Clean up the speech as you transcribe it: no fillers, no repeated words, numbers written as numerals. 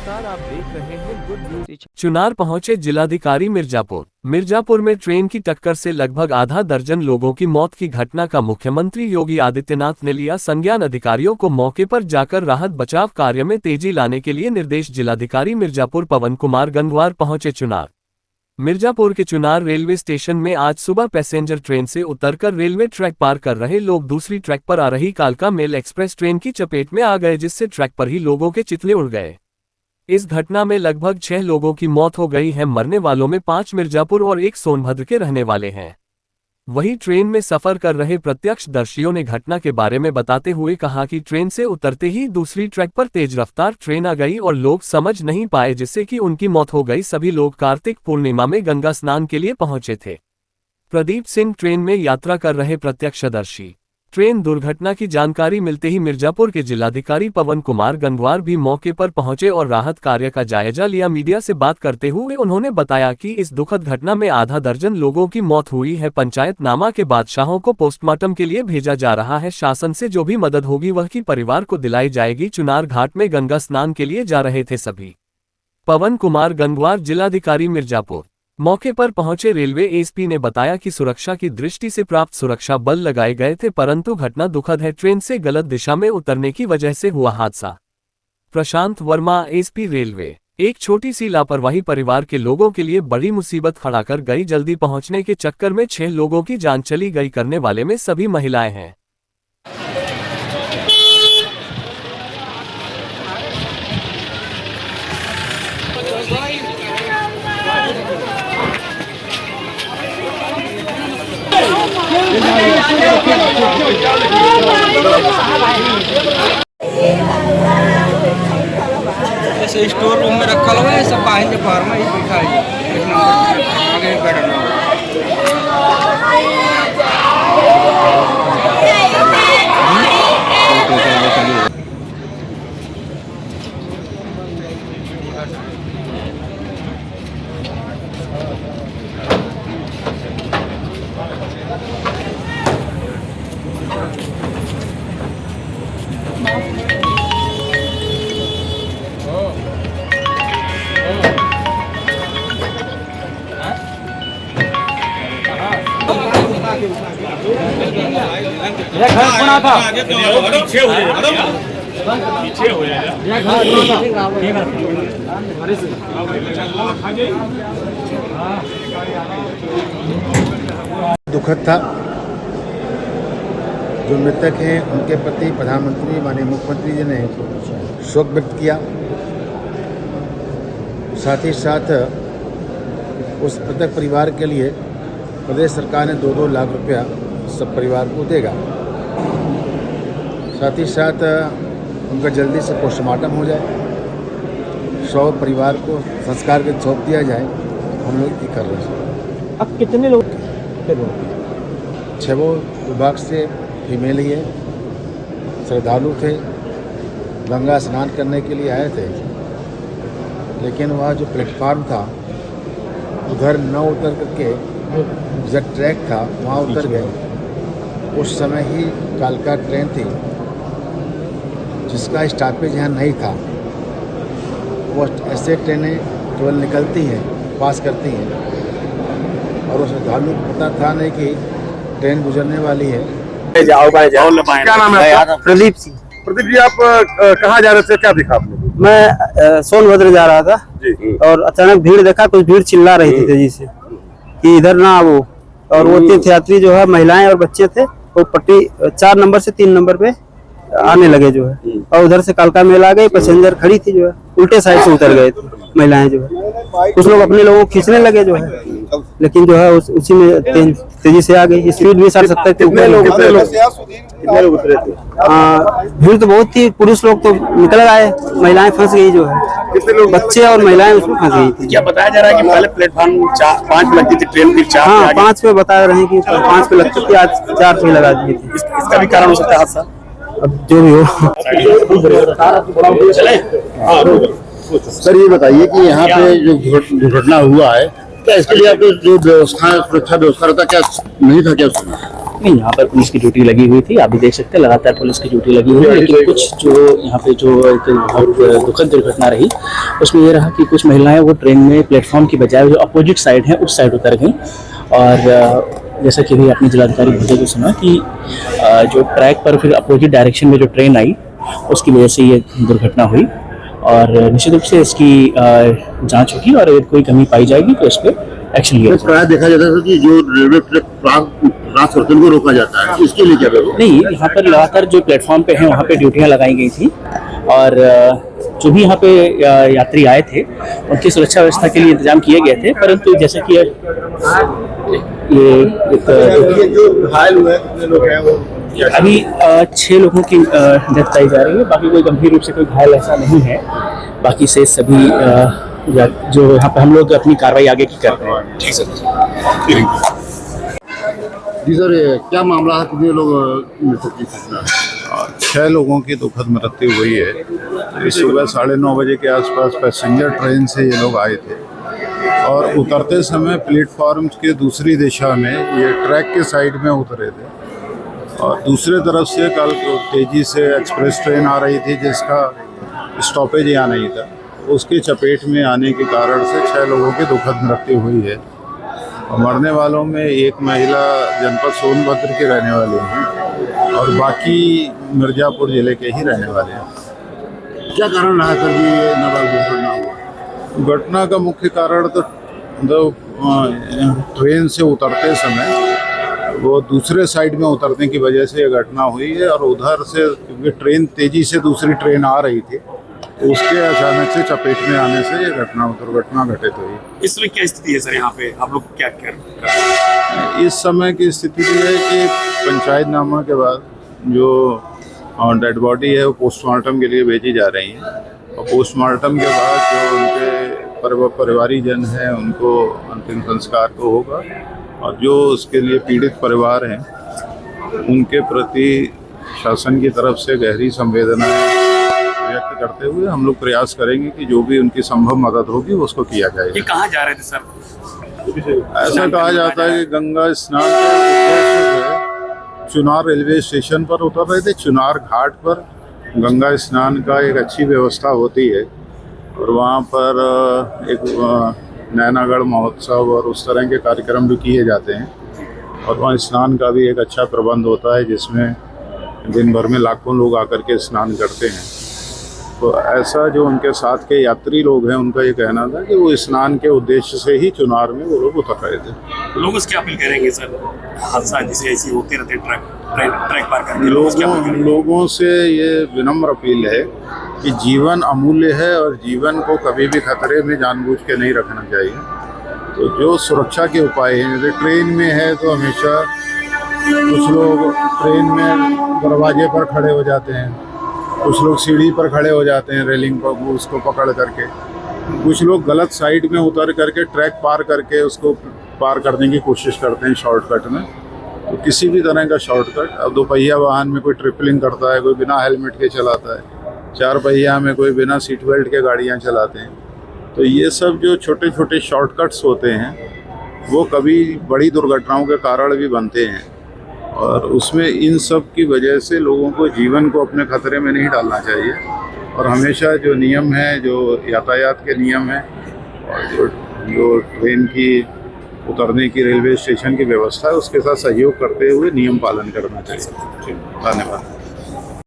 नमस्कार, आप देख रहे हैं गुड न्यूज। चुनार पहुंचे जिलाधिकारी मिर्जापुर में ट्रेन की टक्कर से लगभग आधा दर्जन लोगों की मौत की घटना का मुख्यमंत्री योगी आदित्यनाथ ने लिया संज्ञान। अधिकारियों को मौके पर जाकर राहत बचाव कार्य में तेजी लाने के लिए निर्देश। जिलाधिकारी मिर्जापुर पवन कुमार गंगवार पहुंचे चुनार। मिर्जापुर के चुनार रेलवे स्टेशन में आज सुबह पैसेंजर ट्रेन से उतरकर रेलवे ट्रैक पार कर रहे लोग दूसरी ट्रैक पर आ रही कालका मेल एक्सप्रेस ट्रेन की चपेट में आ गए, जिससे ट्रैक पर ही लोगों के चितले उड़ गए। इस घटना में लगभग 6 लोगों की मौत हो गई है। मरने वालों में 5 मिर्जापुर और 1 सोनभद्र के रहने वाले हैं। वहीं ट्रेन में सफर कर रहे प्रत्यक्षदर्शियों ने घटना के बारे में बताते हुए कहा कि ट्रेन से उतरते ही दूसरी ट्रैक पर तेज रफ्तार ट्रेन आ गई और लोग समझ नहीं पाए, जिससे कि उनकी मौत हो गई। सभी लोग कार्तिक पूर्णिमा में गंगा स्नान के लिए पहुंचे थे। प्रदीप सिंह ट्रेन में यात्रा कर रहे प्रत्यक्षदर्शी। ट्रेन दुर्घटना की जानकारी मिलते ही मिर्जापुर के जिलाधिकारी पवन कुमार गंगवार भी मौके पर पहुंचे और राहत कार्य का जायजा लिया। मीडिया से बात करते हुए उन्होंने बताया कि इस दुखद घटना में आधा दर्जन लोगों की मौत हुई है। पंचायतनामा के बादशाहों को पोस्टमार्टम के लिए भेजा जा रहा है। शासन से जो भी मदद होगी वह की परिवार को दिलाई जाएगी। चुनार घाट में गंगा स्नान के लिए जा रहे थे सभी। पवन कुमार गंगवार, जिलाधिकारी मिर्जापुर। मौके पर पहुंचे रेलवे एसपी ने बताया कि सुरक्षा की दृष्टि से प्राप्त सुरक्षा बल लगाए गए थे, परंतु घटना दुखद है। ट्रेन से गलत दिशा में उतरने की वजह से हुआ हादसा। प्रशांत वर्मा, एसपी रेलवे। एक छोटी सी लापरवाही परिवार के लोगों के लिए बड़ी मुसीबत खड़ा कर गई। जल्दी पहुंचने के चक्कर में 6 लोगों की जान चली गई। करने वाले में सभी महिलाएं हैं। जैसे स्टोर रूम में रखा हुआ है, सब बाहर के बाहर में ही बैठा है। एक नंबर आगे बैठा यह घर बना था, पीछे हो जाएगा, पीछे हो जाएगा। दुखद था। जो मृतक हैं उनके प्रति प्रधानमंत्री माननीय मुख्यमंत्री जी ने शोक व्यक्त किया। साथ ही साथ उस मृतक परिवार के लिए प्रदेश सरकार ने 2-2 लाख रुपया सब परिवार को देगा। साथ ही साथ उनका जल्दी से पोस्टमार्टम हो जाए, शव परिवार को संस्कार के सौंप दिया जाए। हम लोग ये कर रहे हैं। अब कितने लोग थे? 6 विभाग से फीमेल ही है। श्रद्धालु थे, गंगा स्नान करने के लिए आए थे, लेकिन वह जो प्लेटफार्म था उधर न उतर करके जो ट्रैक था वहाँ उतर गए। उस समय ही कालका ट्रेन थी जिसका स्टॉपेज यहाँ नहीं था। वो ऐसे ट्रेनें केवल निकलती हैं, पास करती हैं, और उस श्रद्धालु को पता था नहीं कि ट्रेन गुजरने वाली है। क्या नाम है आपका? प्रदीप सिंह। प्रदीप जी, आप कहाँ जा रहे थे? क्या दिखा आपने? मैं सोनभद्र जा रहा था जी। और अचानक भीड़ देखा, कुछ भीड़ चिल्ला रही थी तेजी से कि इधर ना आओ। और वो तीर्थयात्री जो है, महिलाएं और बच्चे थे, वो पट्टी 4 नंबर से 3 नंबर पे आने लगे जो है, और उधर से कालका मेल आ गई। पैसेंजर खड़ी थी जो है, उल्टे साइड से उतर गए थे महिलाएं जो है। कुछ लोग अपने लोगों को खींचने लगे जो है, लेकिन जो है उसी में तेजी से आ गई। स्पीड भी 60-70 के ऊपर। कितने लोग उतरे थे? भीड़ तो बहुत थी। पुरुष लोग तो निकल आए, महिलाएं फंस गई जो है। कितने लोग? बच्चे और महिलाएं उसमें फंस गई थी। क्या बताया जा रहा है कि पहले प्लेटफॉर्म 5 पे लगती थी ट्रेन, फिर 4 हाँ, 5 पे बता रहे हैं कि 5 पे लगती थी, आज 4 पे लगा दी थी। इसका भी कारण हो सकता है हादसा। अब जो भी हो। सर, ये बताइए कि यहाँ पे जो दुर्घटना हुआ है, क्या इसके लिए आपको जो व्यवस्था, सुरक्षा व्यवस्था रहता क्या नहीं था क्या उसमें? नहीं, यहाँ पर पुलिस की ड्यूटी लगी हुई थी, आप भी देख सकते हैं लगातार पुलिस की ड्यूटी लगी हुई है। लेकिन कुछ जो यहाँ पे जो एक बहुत दुखद दुर्घटना रही उसमें ये रहा कि कुछ महिलाएं वो ट्रेन में प्लेटफॉर्म की बजाय जो अपोजिट साइड है उस साइड उतर गई। और जैसा कि भी अपने जिलाधिकारी भूजे को सुना कि जो ट्रैक पर फिर अपोजिट डायरेक्शन में जो ट्रेन आई उसकी वजह से ये दुर्घटना हुई। और निश्चित रूप से इसकी जांच होगी और अगर कोई कमी पाई जाएगी तो इस पर एक्शन लिया जाएगा। प्राय देखा जाता था कि जो रेलवे ट्रांसवर्तन को रोका जाता है, इसके लिए क्या व्यवस्था? नहीं, यहाँ पर लगातार जो प्लेटफॉर्म पे हैं वहाँ पे ड्यूटियाँ लगाई गई थी और जो भी यहाँ पे यात्री आए थे उनकी सुरक्षा व्यवस्था के लिए इंतजाम किए गए थे। परंतु जैसे कि ये जो घायल हुए कितने लोग हैं वो अभी 6 लोगों की डेथ पाई जा रही है, बाकी कोई गंभीर रूप से कोई घायल ऐसा नहीं है। बाकी से सभी जो यहाँ पे हम लोग अपनी कार्रवाई आगे की कर रहे हैं। जी सर, ये क्या मामला है? कितने लोग मृतक की घटना है? 6 लोगों की दुखद मृत्यु हुई है। इस सुबह 9:30 बजे के आसपास पैसेंजर ट्रेन से ये लोग आए थे और उतरते समय प्लेटफॉर्म के दूसरी दिशा में ये ट्रैक के साइड में उतरे थे और दूसरे तरफ से कल तेज़ी से एक्सप्रेस ट्रेन आ रही थी जिसका स्टॉपेज यहाँ नहीं था। उसकी चपेट में आने के कारण से 6 लोगों की दुखद मृत्यु हुई है। और मरने वालों में एक महिला जनपद सोनभद्र के रहने वाले हैं और बाकी मिर्ज़ापुर ज़िले के ही रहने वाले हैं। क्या कारण रहा सर जी ये नाबालिग दुर्घटना हुआ? घटना का मुख्य कारण तो ट्रेन से उतरते समय वो दूसरे साइड में उतरने की वजह से ये घटना हुई है और उधर से क्योंकि ट्रेन तेज़ी से दूसरी ट्रेन आ रही थी तो उसके अचानक से चपेट में आने से ये दुर्घटना घटित हुई। इस समय क्या स्थिति है सर यहाँ पे? आप लोग क्या कर रहे हैं? इस समय की स्थिति ये है कि पंचायतनामा के बाद जो डेड बॉडी है वो पोस्टमार्टम के लिए भेजी जा रही है और पोस्टमार्टम के बाद जो उनके परिवारीजन हैं उनको अंतिम संस्कार को होगा और जो उसके लिए पीड़ित परिवार हैं उनके प्रति शासन की तरफ से गहरी संवेदनाएं व्यक्त करते हुए हम लोग प्रयास करेंगे कि जो भी उनकी संभव मदद होगी उसको किया ये जाएगा। कहाँ जा रहे थे सर? ऐसा कहा जाता है कि गंगा स्नान के उद्देश्य से चुनार रेलवे स्टेशन पर उतर रहे थे। चुनार घाट पर गंगा स्नान का एक अच्छी व्यवस्था होती है और वहाँ पर एक नैनागढ़ महोत्सव और उस तरह के कार्यक्रम भी किए जाते हैं और वहाँ स्नान का भी एक अच्छा प्रबंध होता है जिसमें दिन भर में लाखों लोग आकर के स्नान करते हैं। तो ऐसा जो उनके साथ के यात्री लोग हैं उनका ये कहना था कि वो स्नान के उद्देश्य से ही चुनार में वो लोग उतर रहे थे। लोगों से क्या अपील करेंगे सर? हादसा जैसे ऐसे होते रहते ट्रैक पार करके लोगों से ये विनम्र अपील है कि जीवन अमूल्य है और जीवन को कभी भी खतरे में जानबूझ के नहीं रखना चाहिए। तो जो सुरक्षा के उपाय हैं, जैसे ट्रेन में है तो हमेशा कुछ लोग ट्रेन में दरवाजे पर खड़े हो जाते हैं, कुछ लोग सीढ़ी पर खड़े हो जाते हैं रेलिंग पर उसको पकड़ करके, कुछ लोग गलत साइड में उतर करके ट्रैक पार करके उसको पार करने की कोशिश करते हैं शॉर्टकट में। तो किसी भी तरह का शॉर्टकट, अब 2 पहिया वाहन में कोई ट्रिपलिंग करता है, कोई बिना हेलमेट के चलाता है, 4 पहिया में कोई बिना सीट बेल्ट के गाड़ियाँ चलाते हैं। तो ये सब जो छोटे छोटे शॉर्टकट्स होते हैं वो कभी बड़ी दुर्घटनाओं के कारण भी बनते हैं और उसमें इन सब की वजह से लोगों को जीवन को अपने खतरे में नहीं डालना चाहिए और हमेशा जो नियम है, जो यातायात के नियम हैं और जो ट्रेन की उतरने की रेलवे स्टेशन की व्यवस्था है उसके साथ सहयोग करते हुए नियम पालन करना चाहिए। धन्यवाद।